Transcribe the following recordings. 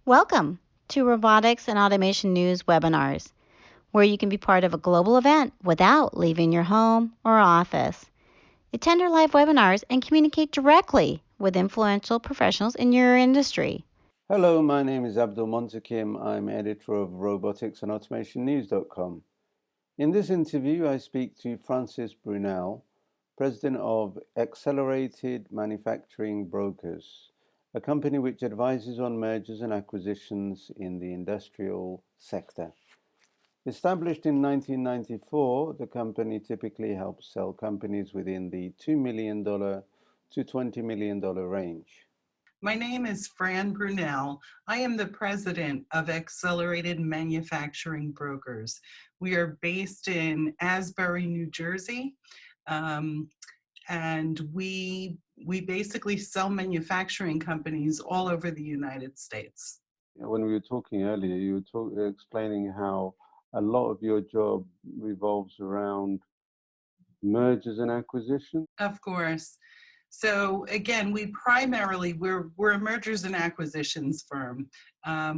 Welcome to Robotics and Automation News webinars, where you can be part of a global event without leaving your home or office. Attend our live webinars and communicate directly with influential professionals in your industry. Hello, my name is Abdul Montakim. I'm editor of roboticsandautomationnews.com. In this interview, I speak to Frances Brunelle, president of Accelerated MFG Brokers, a company which advises on mergers and acquisitions in the industrial sector. Established in 1994, the company typically helps sell companies within the $2 million to $20 million range. My name is Fran Brunelle. I am the president of Accelerated MFG Brokers. We are based in Asbury, New Jersey, and we basically sell manufacturing companies all over the United States. When we were talking earlier, you were explaining how a lot of your job revolves around mergers and acquisitions. Of course. So again, we're a mergers and acquisitions firm.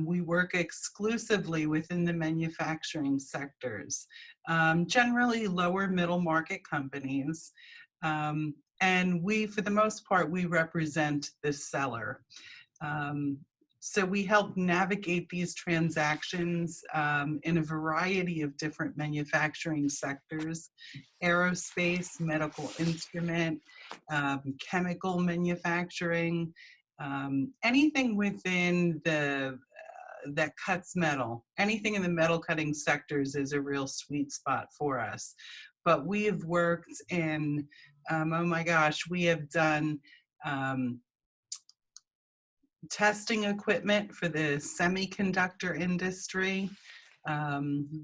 We work exclusively within the manufacturing sectors, generally lower middle market companies. And for the most part, we represent the seller. So we help navigate these transactions in a variety of different manufacturing sectors: aerospace, medical instrument, chemical manufacturing, anything within that cuts metal. Anything in the metal cutting sectors is a real sweet spot for us. But we have worked in, we have done testing equipment for the semiconductor industry.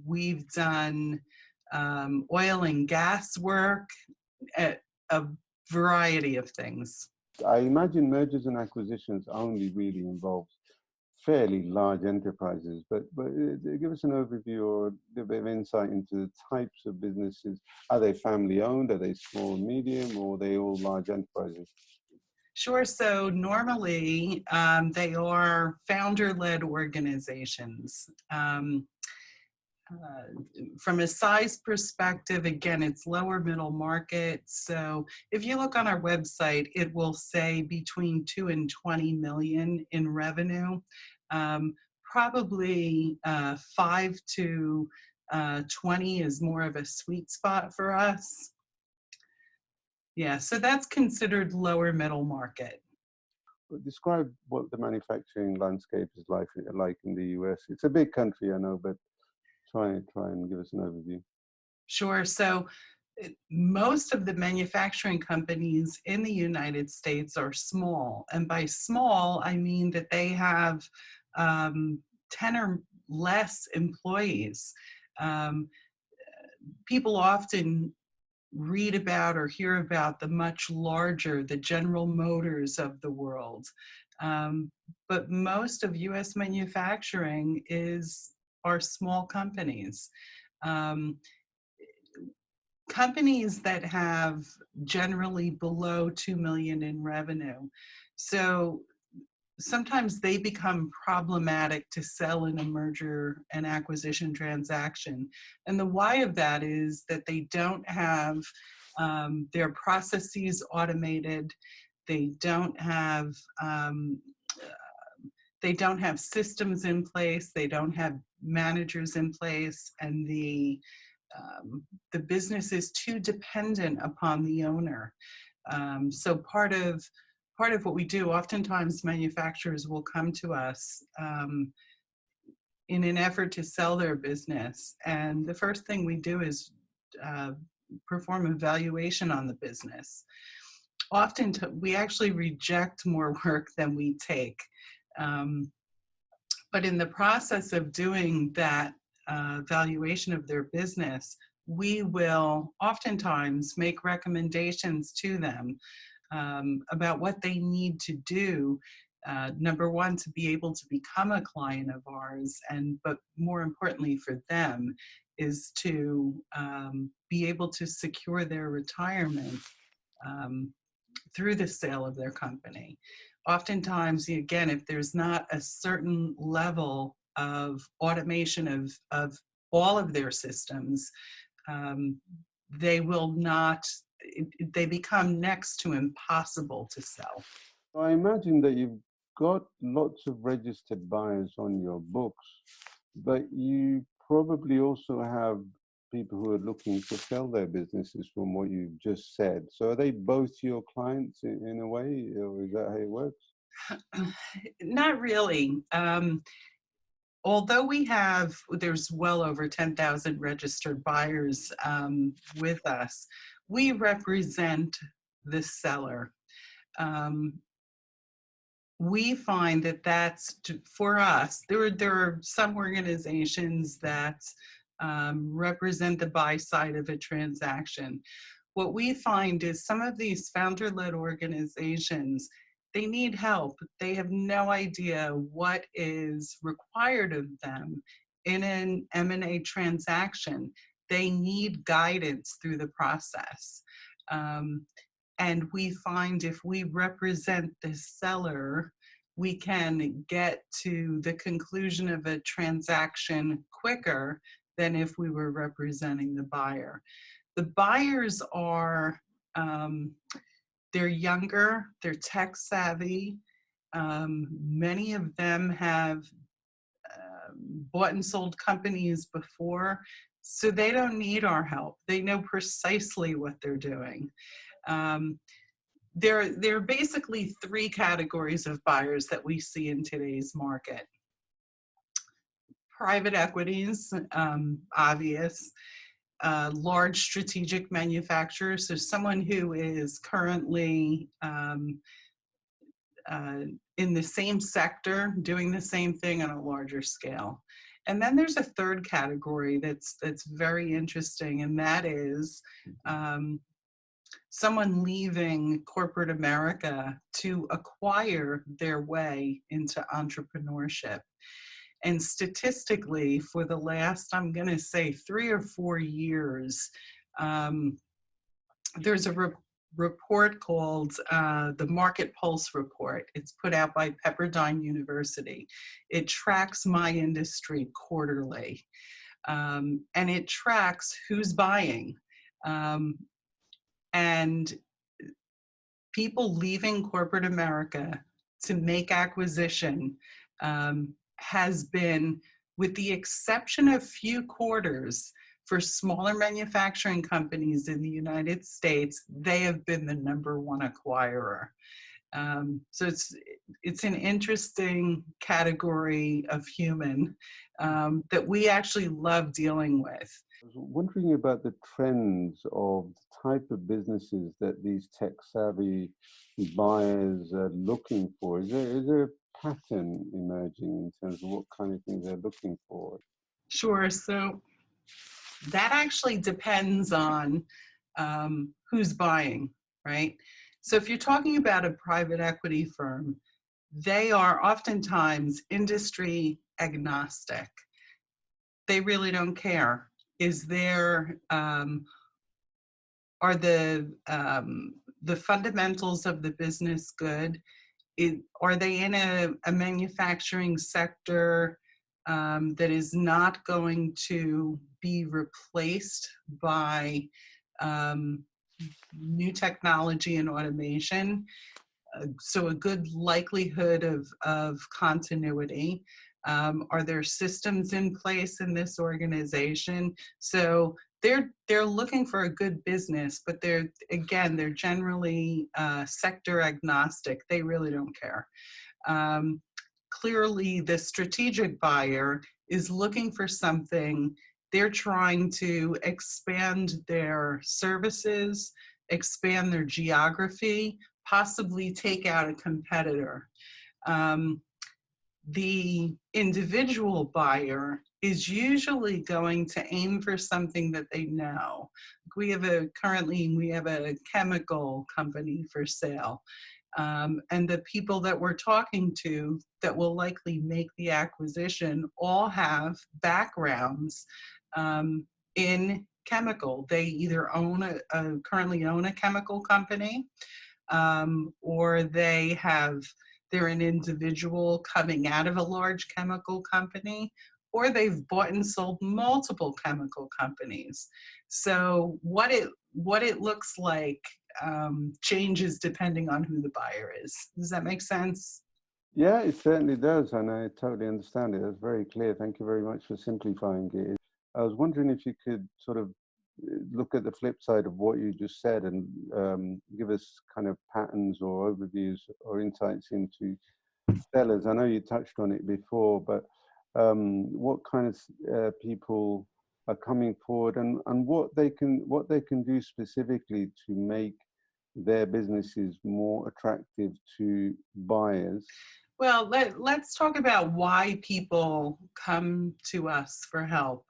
We've done oil and gas work, a variety of things. I imagine mergers and acquisitions only really involves fairly large enterprises, but give us an overview or a little bit of insight into the types of businesses. Are they family owned? Are they small and medium, or are they all large enterprises? Sure. So normally they are founder-led organizations. From a size perspective, again, it's lower middle market. So if you look on our website, it will say between 2 and 20 million in revenue. Probably 5 to 20 is more of a sweet spot for us. Yeah, so that's considered lower middle market. Describe what the manufacturing landscape is like in the US. It's a big country, I know, but try and give us an overview. Sure. So most of the manufacturing companies in the United States are small. And by small, I mean that they have 10 or less employees. People often read about or hear about the much larger, the General Motors of the world. But most of US manufacturing are small companies. Companies that have generally below 2 million in revenue. So sometimes they become problematic to sell in a merger and acquisition transaction. And the why of that is that they don't have their processes automated. They don't have systems in place. They don't have managers in place, and the business is too dependent upon the owner. So part of what we do, oftentimes manufacturers will come to us in an effort to sell their business. And the first thing we do is perform a valuation on the business. Often we actually reject more work than we take. But in the process of doing that valuation of their business, we will oftentimes make recommendations to them about what they need to do. Number one, to be able to become a client of ours, but more importantly for them, is to be able to secure their retirement through the sale of their company. oftentimes, again, if there's not a certain level of automation of all of their systems, they will not, they become next to impossible to sell. I imagine that you've got lots of registered buyers on your books, but you probably also have people who are looking to sell their businesses from what you've just said. So are they both your clients in a way, or is that how it works? Not really. Although there's well over 10,000 registered buyers with us, we represent the seller. We find that for us, there are some organizations that represent the buy side of a transaction. What we find is some of these founder-led organizations, they need help. They have no idea what is required of them in an M&A transaction. They need guidance through the process. And we find if we represent the seller, we can get to the conclusion of a transaction quicker than if we were representing the buyer. The buyers are, they're younger, they're tech savvy. Many of them have bought and sold companies before, so they don't need our help. They know precisely what they're doing. There are basically three categories of buyers that we see in today's market. Private equities, obvious. Large strategic manufacturers, so someone who is currently in the same sector doing the same thing on a larger scale. And then there's a third category that's very interesting, and that is someone leaving corporate America to acquire their way into entrepreneurship. And statistically, for the last, I'm going to say 3 or 4 years, there's a report called the Market Pulse Report. It's put out by Pepperdine University. It tracks my industry quarterly, and it tracks who's buying. And people leaving corporate America to make acquisition has been, with the exception of few quarters, for smaller manufacturing companies in the United States, they have been the #1 acquirer. So it's an interesting category of human that we actually love dealing with. I was wondering about the trends of the type of businesses that these tech-savvy buyers are looking for. Is there a pattern emerging in terms of what kind of things they're looking for? Sure. So that actually depends on who's buying, right? So if you're talking about a private equity firm, they are oftentimes industry agnostic. They really don't care. Is there, are the fundamentals of the business good? Are they in a manufacturing sector that is not going to be replaced by new technology and automation? So a good likelihood of continuity. Are there systems in place in this organization? So they're looking for a good business, but they're generally sector agnostic. They really don't care. Clearly, the strategic buyer is looking for something. They're trying to expand their services, expand their geography, possibly take out a competitor. The individual buyer is usually going to aim for something that they know. Currently we have a chemical company for sale. And the people that we're talking to that will likely make the acquisition all have backgrounds in chemical. They either currently own a chemical company, or they have they're an individual coming out of a large chemical company, or they've bought and sold multiple chemical companies. So what it looks like changes depending on who the buyer is. Does that make sense? Yeah, it certainly does, and I totally understand it. That's very clear. Thank you very much for simplifying it. I was wondering if you could sort of look at the flip side of what you just said and give us kind of patterns or overviews or insights into sellers. I know you touched on it before, but what kind of people are coming forward, and what they can do specifically to make their businesses more attractive to buyers. Well, let's talk about why people come to us for help.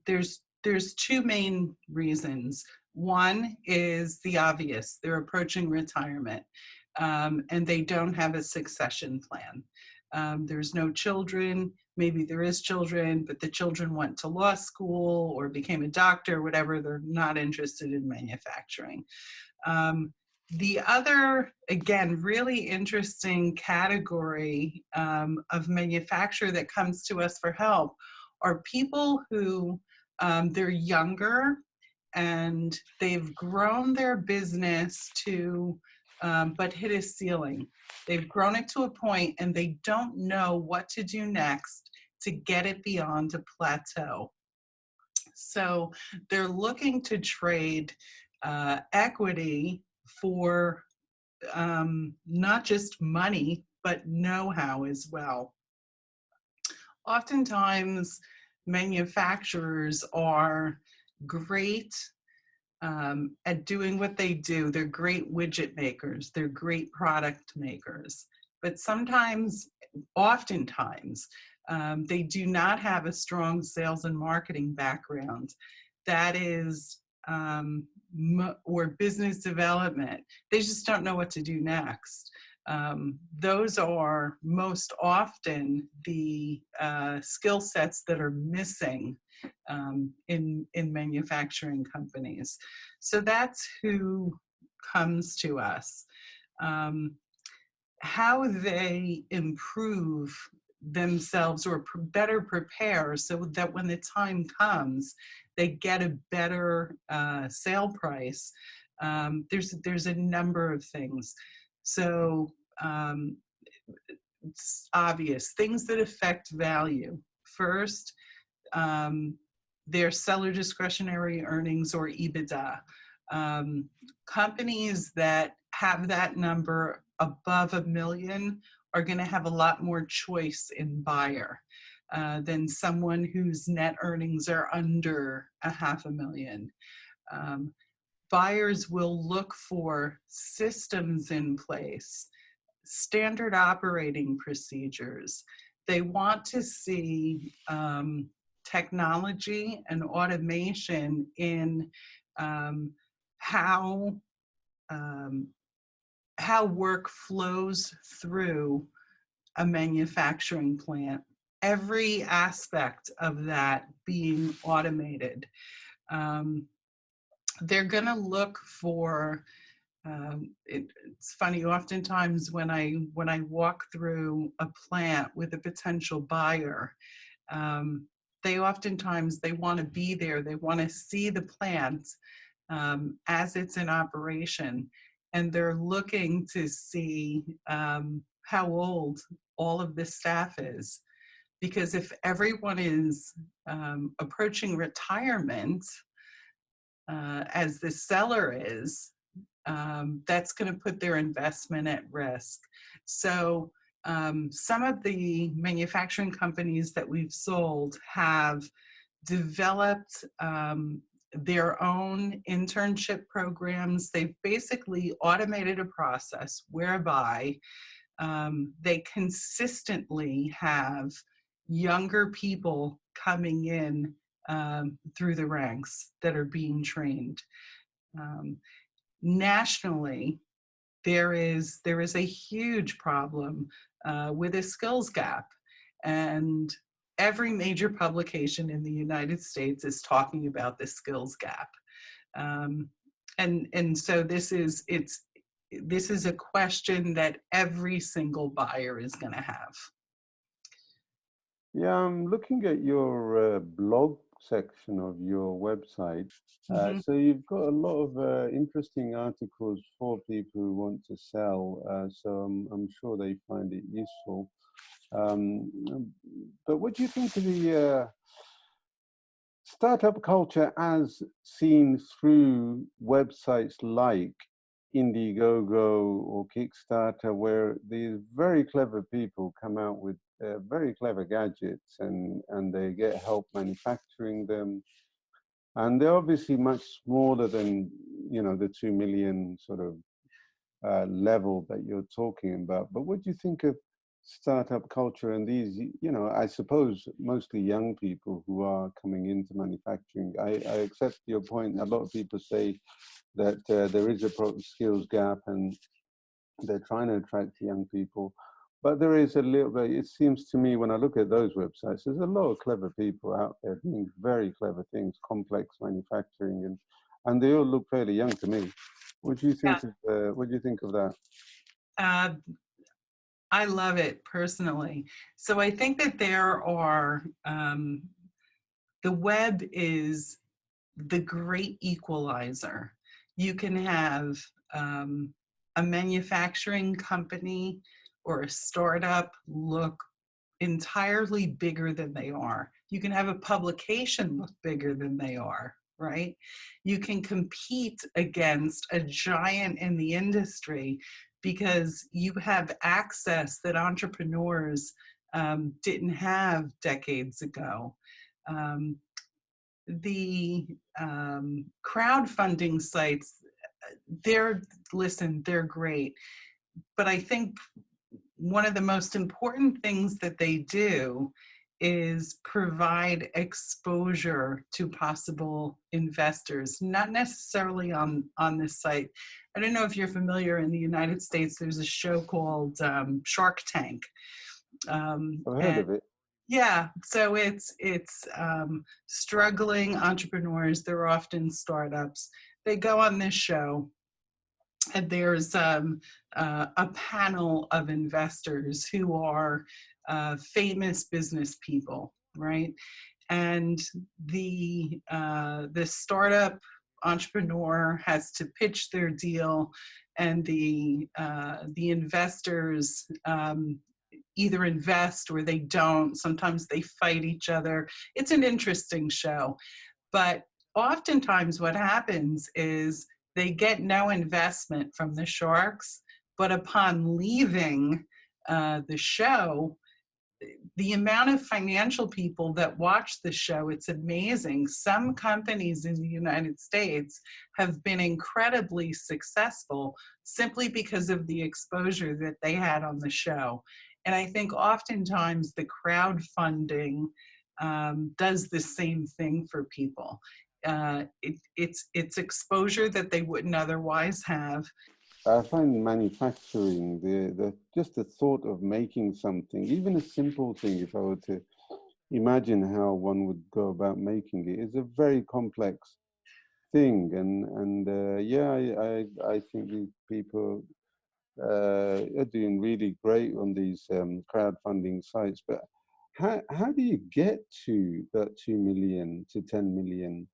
There's two main reasons. One is the obvious: they're approaching retirement, and they don't have a succession plan. There's no children. Maybe there is children, but the children went to law school or became a doctor, whatever. They're not interested in manufacturing. The other, again, really interesting category of manufacturer that comes to us for help are people who they're younger and they've grown their business to, but hit a ceiling. They've grown it to a point and they don't know what to do next to get it beyond a plateau. So they're looking to trade equity for not just money, but know-how as well. Oftentimes, manufacturers are great at doing what they do. They're great widget makers. They're great product makers. But sometimes, oftentimes, they do not have a strong sales and marketing background. That is, or business development. They just don't know what to do next. Those are most often the skill sets that are missing in manufacturing companies. So that's who comes to us. How they improve themselves or better prepare so that when the time comes, they get a better sale price. There's a number of things. So it's obvious things that affect value. First, their seller discretionary earnings or EBITDA. Companies that have that number above $1 million are going to have a lot more choice in buyer than someone whose net earnings are under $500,000. Buyers will look for systems in place, standard operating procedures. They want to see technology and automation in how work flows through a manufacturing plant. Every aspect of that being automated. They're going to look for. It's funny. Oftentimes, when I walk through a plant with a potential buyer, they want to be there. They want to see the plant as it's in operation, and they're looking to see how old all of the staff is. Because if everyone is approaching retirement, as the seller is, that's going to put their investment at risk. So some of the manufacturing companies that we've sold have developed their own internship programs. They've basically automated a process whereby they consistently have younger people coming in through the ranks that are being trained. Nationally, there is a huge problem with a skills gap, and every major publication in the United States is talking about the skills gap. And so it's this is a question that every single buyer is going to have. Yeah, I'm looking at your blog section of your website. Mhm. So you've got a lot of interesting articles for people who want to sell. So I'm sure they find it useful. Um, but what do you think of the startup culture as seen through websites like Indiegogo or Kickstarter, where these very clever people come out with very clever gadgets and they get help manufacturing them. And they're obviously much smaller than, you know, the 2 million sort of level that you're talking about. But what do you think of startup culture and these, you know, I suppose mostly young people who are coming into manufacturing? I accept your point. A lot of people say that there is a skills gap and they're trying to attract young people. But there is a little bit, it seems to me when I look at those websites, there's a lot of clever people out there doing very clever things, complex manufacturing, and they all look fairly young to me. What do you think of what do you think of that? Uh, I love it personally. So I think that there are, the web is the great equalizer. You can have um, a manufacturing company or a startup look entirely bigger than they are. You can have a publication look bigger than they are, right? You can compete against a giant in the industry because you have access that entrepreneurs didn't have decades ago. Um, the crowdfunding sites, they're great, but I think one of the most important things that they do is provide exposure to possible investors, not necessarily on this site. I don't know if you're familiar, in the United States, there's a show called Shark Tank. I've heard And of it. yeah, so it's struggling entrepreneurs. They're often startups. They go on this show, and there's a panel of investors who are famous business people, right? And the startup entrepreneur has to pitch their deal, and the investors either invest or they don't. Sometimes they fight each other. It's an interesting show. But oftentimes what happens is they get no investment from the sharks, but upon leaving the show, the amount of financial people that watch the show, it's amazing. Some companies in the United States have been incredibly successful simply because of the exposure that they had on the show. And I think oftentimes the crowdfunding does the same thing for people. It's exposure that they wouldn't otherwise have. I find manufacturing, the just the thought of making something, even a simple thing, if I were to imagine how one would go about making it, is a very complex thing. And yeah, I think these people are doing really great on these crowdfunding sites. But how do you get to that 2 million to 10 million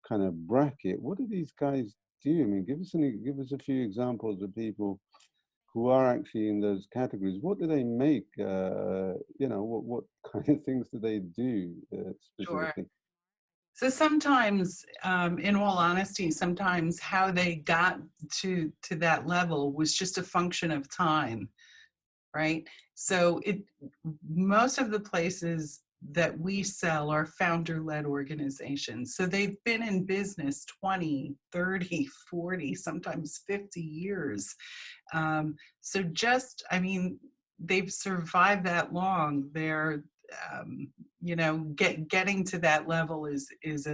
kind of bracket? What do these guys do? I mean, give us a few examples of people who are actually in those categories. What do they make? You know, what kind of things do they do Sure. specifically? So sometimes, in all honesty, sometimes how they got to that level was just a function of time, right? So most of the places that we sell are founder-led organizations. So they've been in business 20, 30, 40, sometimes 50 years. So just, I mean, they've survived that long. They're, getting to that level is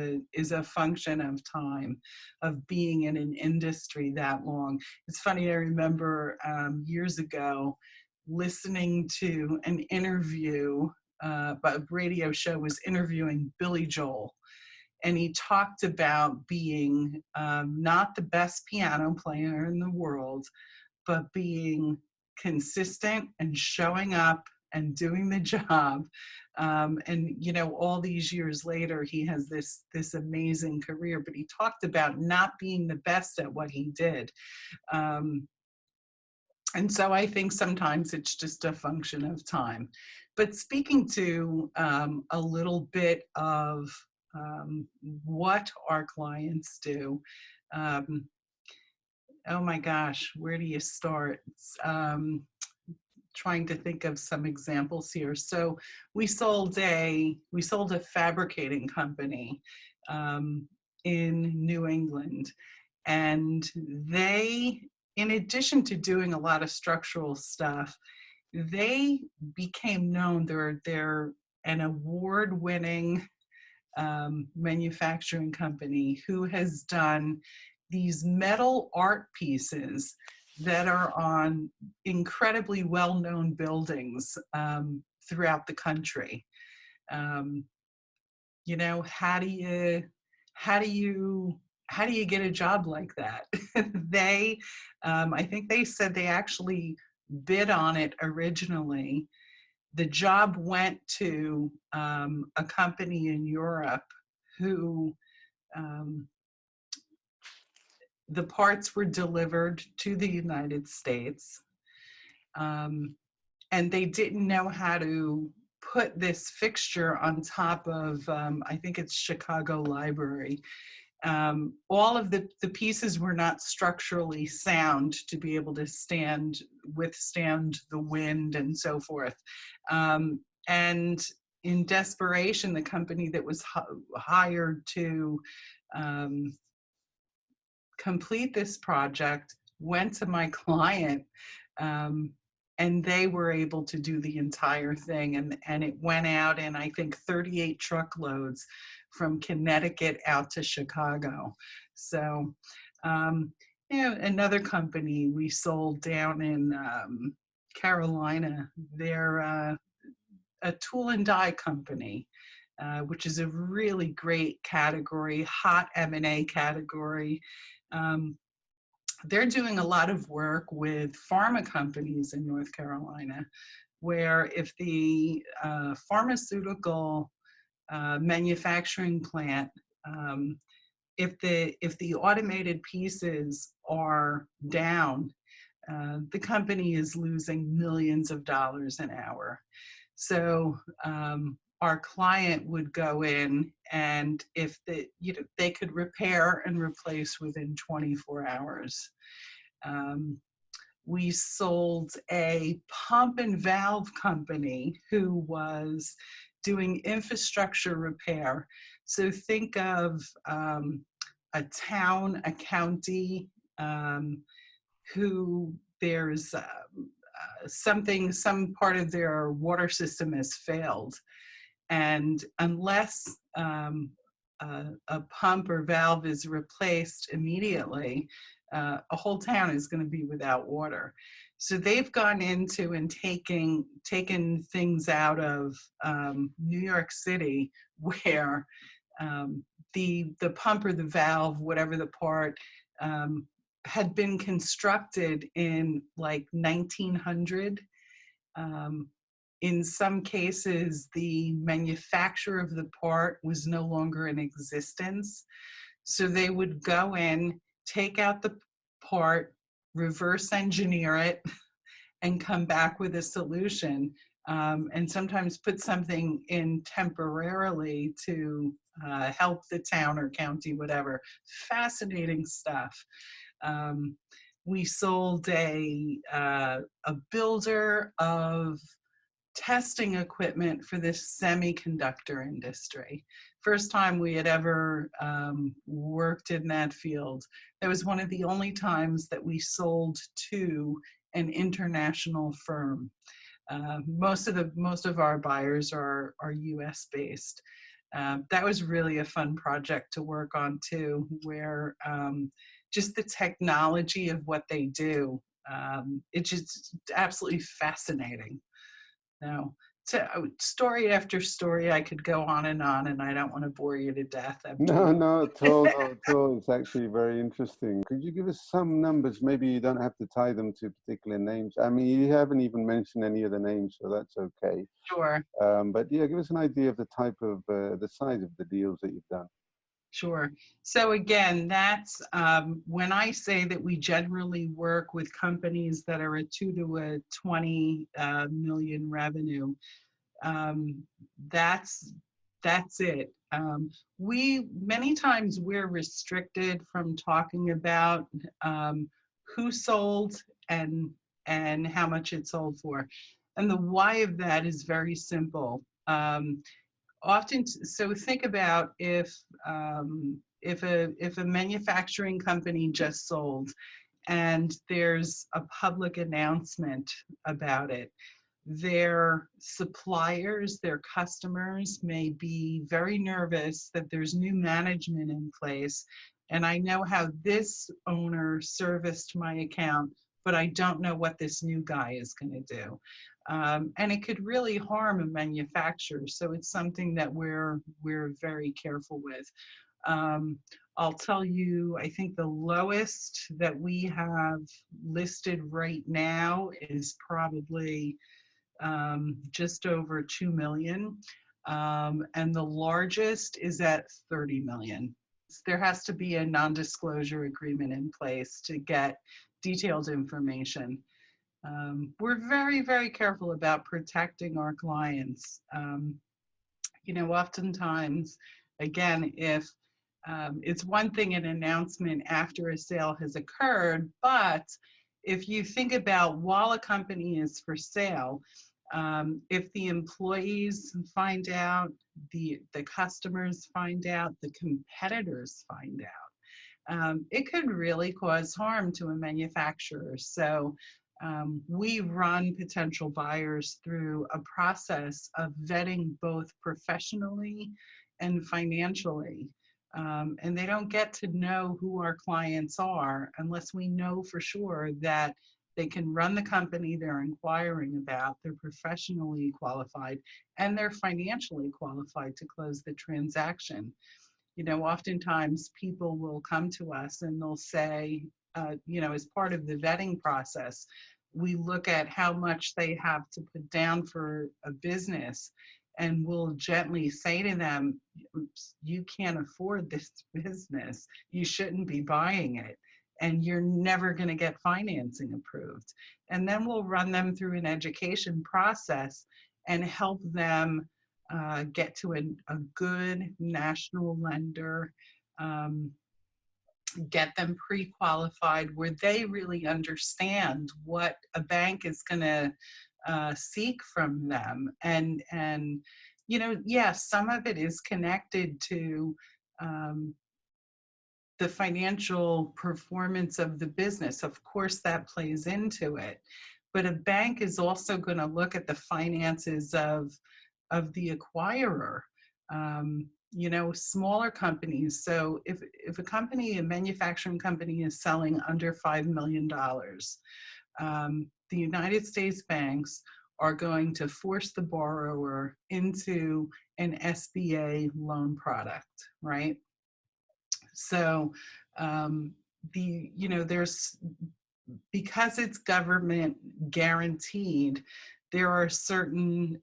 a function of time, of being in an industry that long. It's funny. I remember years ago listening to an interview. But a radio show was interviewing Billy Joel, and he talked about being not the best piano player in the world, but being consistent and showing up and doing the job. And you know, all these years later, he has this amazing career. But he talked about not being the best at what he did. And so I think sometimes it's just a function of time. But speaking to a little bit of what our clients do, um, oh my gosh, where do you start? Trying to think of some examples here. So we sold a fabricating company in New England, and they, in addition to doing a lot of structural stuff, they became known. They're an award-winning manufacturing company who has done these metal art pieces that are on incredibly well-known buildings throughout the country. You know, how do you get a job like that? They, I think they said they actually bid on it originally. The job went to a company in Europe who the parts were delivered to the United States, and they didn't know how to put this fixture on top of, I think it's Chicago Library. All of the pieces were not structurally sound to be able to withstand the wind and so forth. And in desperation, the company that was hired to complete this project went to my client, and they were able to do the entire thing. And it went out in, I think, 38 truckloads from Connecticut out to Chicago. So, you know, another company we sold down in Carolina, they're a tool and die company, which is a really great category, hot M&A category. They're doing a lot of work with pharma companies in North Carolina, where if the pharmaceutical manufacturing plant, if the automated pieces are down, the company is losing millions of dollars an hour. So our client would go in, and if they could repair and replace within 24 hours. We sold a pump and valve company who was doing infrastructure repair. So think of a town, a county, who there's some part of their water system has failed. And unless a pump or valve is replaced immediately, a whole town is going to be without water. So they've gone into and taken things out of New York City, where the pump or the valve, whatever the part, had been constructed in like 1900. In some cases, the manufacturer of the part was no longer in existence. So they would go in, take out the part, reverse engineer it, and come back with a solution. And sometimes put something in temporarily to help the town or county, whatever. Fascinating stuff. We sold a builder of testing equipment for this semiconductor industry. First time we had ever worked in that field. That was one of the only times that we sold to an international firm. Most of our buyers are US based. That was really a fun project to work on too, where just the technology of what they do, it's just absolutely fascinating. Now, So story after story, I could go on, and I don't want to bore you to death. No, not at all, not at all. It's actually very interesting. Could you give us some numbers? Maybe you don't have to tie them to particular names. I mean, you haven't even mentioned any of the names, so that's okay. Sure. But yeah, give us an idea of the type of, the size of the deals that you've done. Sure. So again, that's when I say that we generally work with companies that are a 2 to a 20 million revenue. Um, that's that's it. We many times we're restricted from talking about who sold and how much it sold for, and the why of that is very simple. Often, so think about if a manufacturing company just sold and there's a public announcement about it, their suppliers, their customers may be very nervous that there's new management in place. And I know how this owner serviced my account, but I don't know what this new guy is going to do. And it could really harm a manufacturer. So it's something that we're very careful with. Um, I'll tell you, I think the lowest that we have listed right now is probably just over 2 million. And the largest is at 30 million. There has to be a non-disclosure agreement in place to get detailed information. We're very, very careful about protecting our clients. Oftentimes, again, if it's one thing an announcement after a sale has occurred, but if you think about while a company is for sale, if the employees find out, the customers find out, the competitors find out, it could really cause harm to a manufacturer. So we run potential buyers through a process of vetting both professionally and financially. And they don't get to know who our clients are unless we know for sure that they can run the company they're inquiring about, they're professionally qualified, and they're financially qualified to close the transaction. Oftentimes people will come to us and they'll say, as part of the vetting process, we look at how much they have to put down for a business, and we'll gently say to them, you can't afford this business. You shouldn't be buying it. And you're never going to get financing approved. And then we'll run them through an education process and help them get to a good national lender, get them pre-qualified where they really understand what a bank is going to seek from them. And yes, some of it is connected to the financial performance of the business. Of course, that plays into it. But a bank is also going to look at the finances of the acquirer. Smaller companies. So if a manufacturing company is selling under $5 million, the United States banks are going to force the borrower into an SBA loan product, right? So there's, because it's government guaranteed, there are certain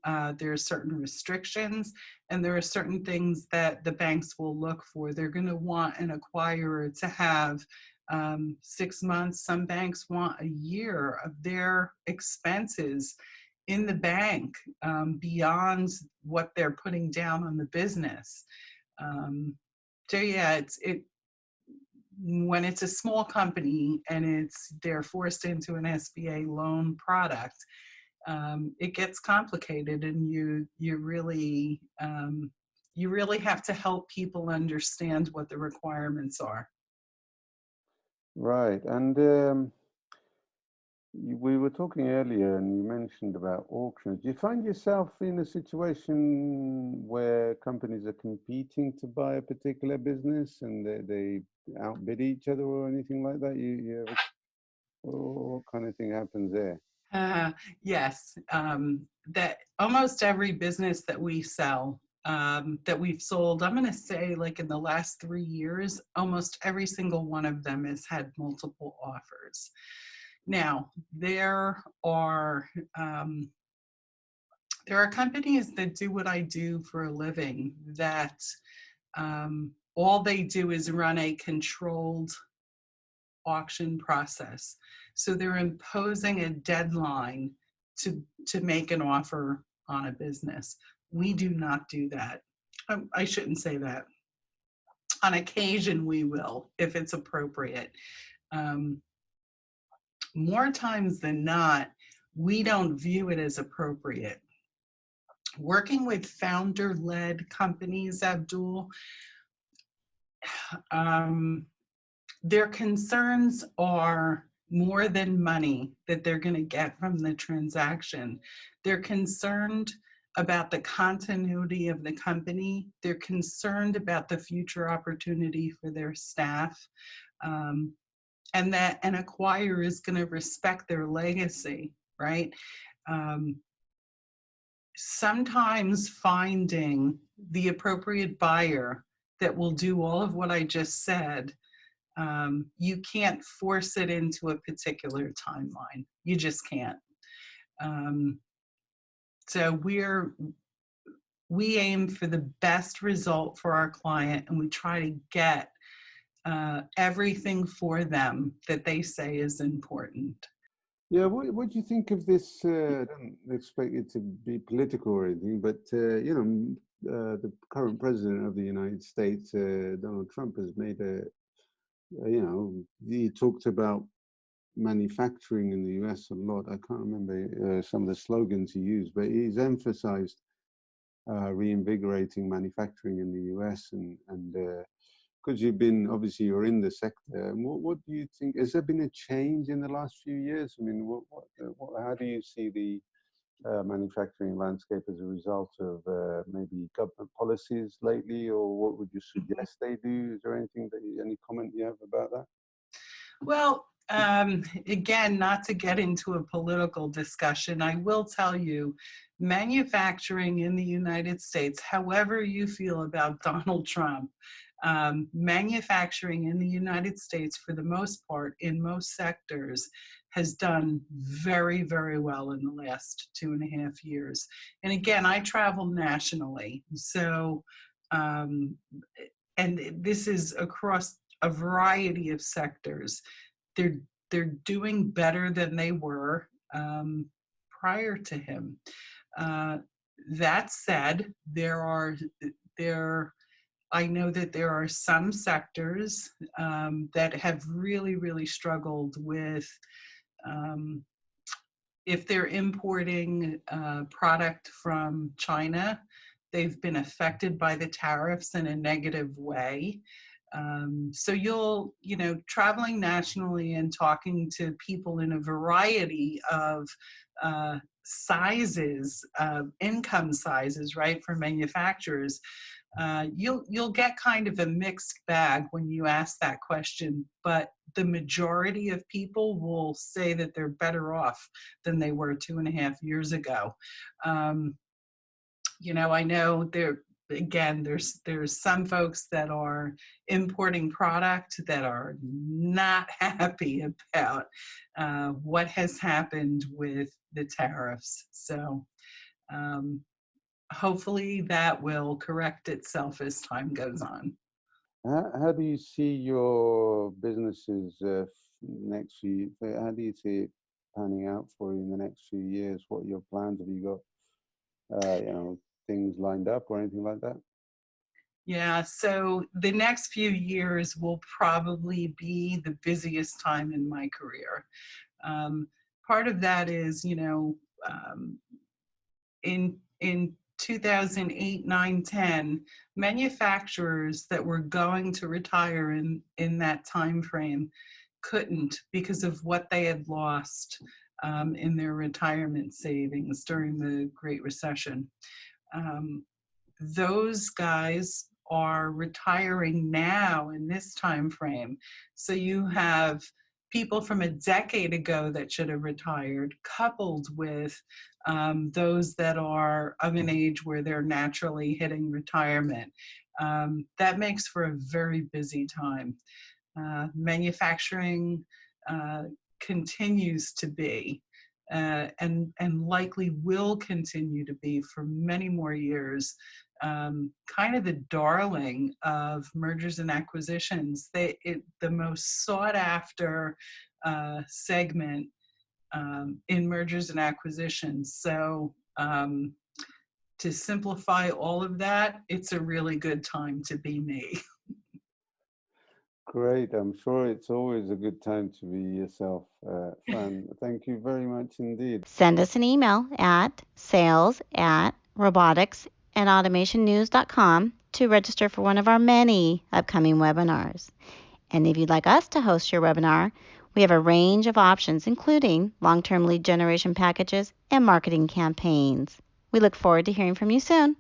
restrictions, and there are certain things that the banks will look for. They're going to want an acquirer to have 6 months. Some banks want a year of their expenses in the bank beyond what they're putting down on the business. So yeah, when it's a small company and they're forced into an SBA loan product, it gets complicated, and you really have to help people understand what the requirements are. Right. And we were talking earlier and you mentioned about auctions. Do you find yourself in a situation where companies are competing to buy a particular business and they outbid each other or anything like that? What kind of thing happens there? Yes. that almost every business that we sell, that we've sold, I'm going to say like in the last 3 years, almost every single one of them has had multiple offers. Now, um, there are companies that do what I do for a living that all they do is run a controlled auction process. So they're imposing a deadline to make an offer on a business. We do not do that. I shouldn't say that. On occasion, we will, if it's appropriate. Um, More times than not, we don't view it as appropriate. Working with founder-led companies, Abdul, their concerns are more than money that they're going to get from the transaction. They're concerned about the continuity of the company. They're concerned about the future opportunity for their staff, and that an acquirer is going to respect their legacy, right? Um, Sometimes finding the appropriate buyer that will do all of what I just said, you can't force it into a particular timeline. You just can't. Um, so we aim for the best result for our client, and we try to get everything for them that they say is important. Yeah, what do you think of this? I don't expect it to be political or anything, but the current president of the United States, Donald Trump, has made he talked about manufacturing in the US a lot. I can't remember some of the slogans he used, but he's emphasized reinvigorating manufacturing in the US, and because obviously you're in the sector. What do you think? Has there been a change in the last few years? I mean, how do you see the manufacturing landscape as a result of maybe government policies lately, or what would you suggest they do? Is there any comment you have about that? Well, again, not to get into a political discussion, I will tell you, manufacturing in the United States, however you feel about Donald Trump, manufacturing in the United States, for the most part, in most sectors, has done very, very well in the last 2.5 years. And again, I travel nationally, so, and this is across a variety of sectors. They're they're doing better than they were prior to him. Uh, that said, I know that there are some sectors that have really, really struggled with if they're importing product from China, they've been affected by the tariffs in a negative way. So traveling nationally and talking to people in a variety of sizes, income sizes, right, for manufacturers, you'll get kind of a mixed bag when you ask that question, but the majority of people will say that they're better off than they were 2.5 years ago. I know there's some folks that are importing product that are not happy about what has happened with the tariffs. So hopefully that will correct itself as time goes on. How do you see your businesses next few? How do you see it panning out for you in the next few years? What are your plans? Have you got things lined up or anything like that? Yeah, so the next few years will probably be the busiest time in my career. Part of that is, in 2008, 9, 10, manufacturers that were going to retire in that time frame couldn't because of what they had lost in their retirement savings during the Great Recession. Those guys are retiring now in this time frame. So you have people from a decade ago that should have retired, coupled with those that are of an age where they're naturally hitting retirement. That makes for a very busy time. Manufacturing continues to be and likely will continue to be for many more years, kind of the darling of mergers and acquisitions. The most sought after segment in mergers and acquisitions. So to simplify all of that, it's a really good time to be me. Great. I'm sure it's always a good time to be yourself, Fran. Thank you very much indeed. Send us an email at sales@roboticsandautomationnews.com to register for one of our many upcoming webinars. And if you'd like us to host your webinar, we have a range of options, including long-term lead generation packages and marketing campaigns. We look forward to hearing from you soon.